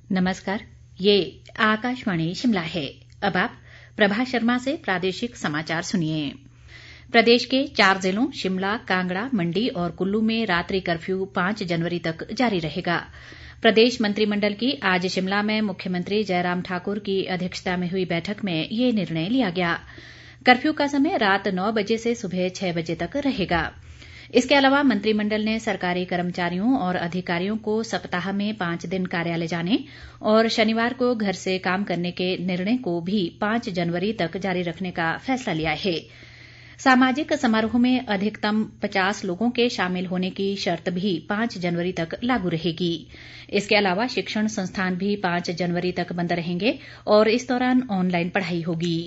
नमस्कार, ये आकाशवाणी शिमला है। अब आप प्रभा शर्मा से प्रादेशिक समाचार सुनिए। प्रदेश के 4 जिलों शिमला, कांगड़ा, मंडी और कुल्लू में रात्रि कर्फ्यू 5 जनवरी तक जारी रहेगा। प्रदेश मंत्रिमंडल की आज शिमला में मुख्यमंत्री जयराम ठाकुर की अध्यक्षता में हुई बैठक में ये निर्णय लिया गया। कर्फ्यू का समय रात 9 बजे से सुबह 6 बजे तक रहेगा। इसके अलावा मंत्रिमंडल ने सरकारी कर्मचारियों और अधिकारियों को सप्ताह में 5 दिन कार्यालय जाने और शनिवार को घर से काम करने के निर्णय को भी 5 जनवरी तक जारी रखने का फैसला लिया है। सामाजिक समारोह में अधिकतम 50 लोगों के शामिल होने की शर्त भी 5 जनवरी तक लागू रहेगी। इसके अलावा शिक्षण संस्थान भी 5 जनवरी तक बंद रहेंगे और इस दौरान ऑनलाइन पढ़ाई होगी।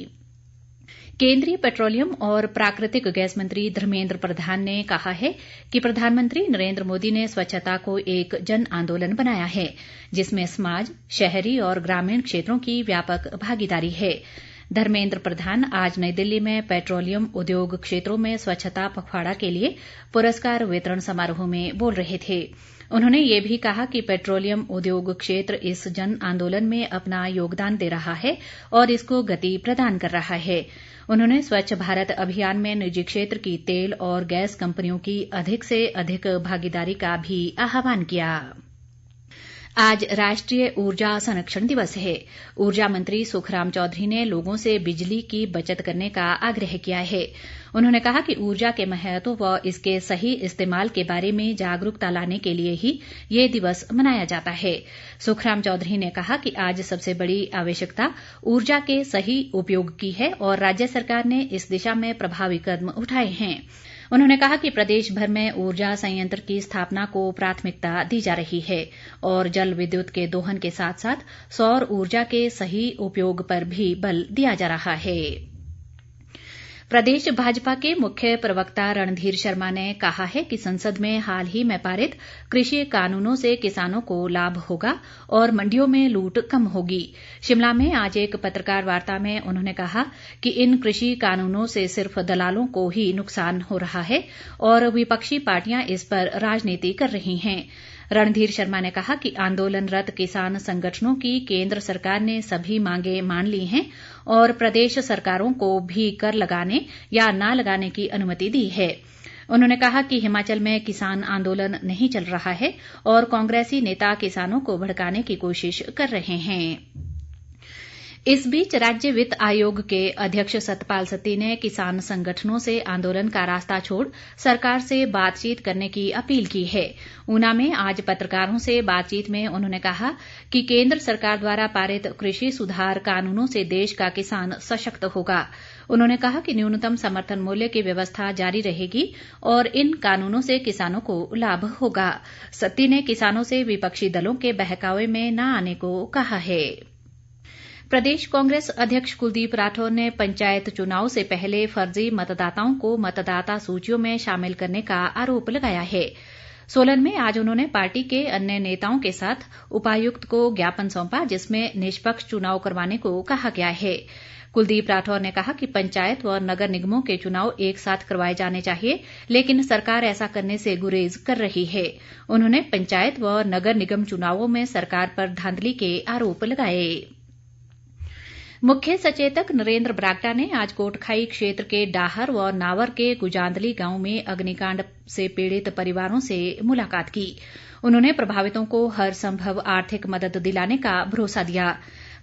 केंद्रीय पेट्रोलियम और प्राकृतिक गैस मंत्री धर्मेंद्र प्रधान ने कहा है कि प्रधानमंत्री नरेंद्र मोदी ने स्वच्छता को एक जन आंदोलन बनाया है, जिसमें समाज, शहरी और ग्रामीण क्षेत्रों की व्यापक भागीदारी है। धर्मेंद्र प्रधान आज नई दिल्ली में पेट्रोलियम उद्योग क्षेत्रों में स्वच्छता पखवाड़ा के लिए पुरस्कार वितरण समारोह में बोल रहे थे। उन्होंने ये भी कहा कि पेट्रोलियम उद्योग क्षेत्र इस जन आंदोलन में अपना योगदान दे रहा है और इसको गति प्रदान कर रहा है। उन्होंने स्वच्छ भारत अभियान में निजी क्षेत्र की तेल और गैस कंपनियों की अधिक से अधिक भागीदारी का भी आह्वान किया। आज राष्ट्रीय ऊर्जा संरक्षण दिवस है। ऊर्जा मंत्री सुखराम चौधरी ने लोगों से बिजली की बचत करने का आग्रह किया है। उन्होंने कहा कि ऊर्जा के महत्व व इसके सही इस्तेमाल के बारे में जागरूकता लाने के लिए ही ये दिवस मनाया जाता है। सुखराम चौधरी ने कहा कि आज सबसे बड़ी आवश्यकता ऊर्जा के सही उपयोग की है और राज्य सरकार ने इस दिशा में प्रभावी कदम उठाए हैं। उन्होंने कहा कि प्रदेश भर में ऊर्जा संयंत्र की स्थापना को प्राथमिकता दी जा रही है और जल विद्युत के दोहन के साथ साथ सौर ऊर्जा के सही उपयोग पर भी बल दिया जा रहा है। प्रदेश भाजपा के मुख्य प्रवक्ता रणधीर शर्मा ने कहा है कि संसद में हाल ही में पारित कृषि कानूनों से किसानों को लाभ होगा और मंडियों में लूट कम होगी। शिमला में आज एक पत्रकार वार्ता में उन्होंने कहा कि इन कृषि कानूनों से सिर्फ दलालों को ही नुकसान हो रहा है और विपक्षी पार्टियां इस पर राजनीति कर रही हैं। रणधीर शर्मा ने कहा कि आंदोलनरत किसान संगठनों की केंद्र सरकार ने सभी मांगे मान ली हैं और प्रदेश सरकारों को भी कर लगाने या ना लगाने की अनुमति दी है। उन्होंने कहा कि हिमाचल में किसान आंदोलन नहीं चल रहा है और कांग्रेसी नेता किसानों को भड़काने की कोशिश कर रहे हैं। इस बीच राज्य वित्त आयोग के अध्यक्ष सतपाल सत्ती ने किसान संगठनों से आंदोलन का रास्ता छोड़ सरकार से बातचीत करने की अपील की है। ऊना में आज पत्रकारों से बातचीत में उन्होंने कहा कि केंद्र सरकार द्वारा पारित कृषि सुधार कानूनों से देश का किसान सशक्त होगा। उन्होंने कहा कि न्यूनतम समर्थन मूल्य की व्यवस्था जारी रहेगी और इन कानूनों से किसानों को लाभ होगा। सत्ती ने किसानों से विपक्षी दलों के बहकावे में न आने को कहा है। प्रदेश कांग्रेस अध्यक्ष कुलदीप राठौर ने पंचायत चुनाव से पहले फर्जी मतदाताओं को मतदाता सूचियों में शामिल करने का आरोप लगाया है। सोलन में आज उन्होंने पार्टी के अन्य नेताओं के साथ उपायुक्त को ज्ञापन सौंपा, जिसमें निष्पक्ष चुनाव करवाने को कहा गया है। कुलदीप राठौर ने कहा कि पंचायत व नगर निगमों के चुनाव एक साथ करवाए जाने चाहिए, लेकिन सरकार ऐसा करने से गुरेज कर रही है। उन्होंने पंचायत व नगर निगम चुनावों में सरकार पर धांधली के आरोप लगाए। मुख्य सचेतक नरेंद्र बरागटा ने आज कोटखाई क्षेत्र के डाहर व नावर के गुजांदली गांव में अग्निकांड से पीड़ित परिवारों से मुलाकात की। उन्होंने प्रभावितों को हर संभव आर्थिक मदद दिलाने का भरोसा दिया।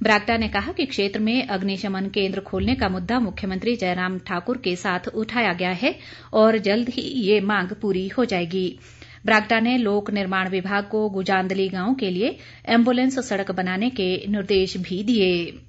बरागटा ने कहा कि क्षेत्र में अग्निशमन केंद्र खोलने का मुद्दा मुख्यमंत्री जयराम ठाकुर के साथ उठाया गया है और जल्द ही ये मांग पूरी हो जाएगी। बरागटा ने लोक निर्माण विभाग को गुजांदली गांव के लिए एम्बुलेंस सड़क बनाने के निर्देश भी दिए।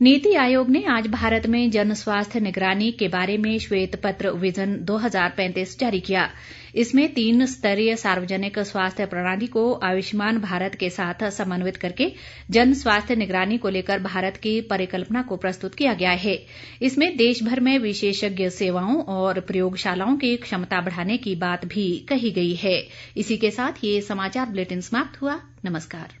नीति आयोग ने आज भारत में जन स्वास्थ्य निगरानी के बारे में श्वेत पत्र विजन 2035 जारी किया। इसमें 3 स्तरीय सार्वजनिक स्वास्थ्य प्रणाली को आयुष्मान भारत के साथ समन्वित करके जन स्वास्थ्य निगरानी को लेकर भारत की परिकल्पना को प्रस्तुत किया गया है। इसमें देश भर में विशेषज्ञ सेवाओं और प्रयोगशालाओं की क्षमता बढ़ाने की बात भी कही गई है। इसी के साथ ये समाचार बुलेटिन समाप्त हुआ। नमस्कार।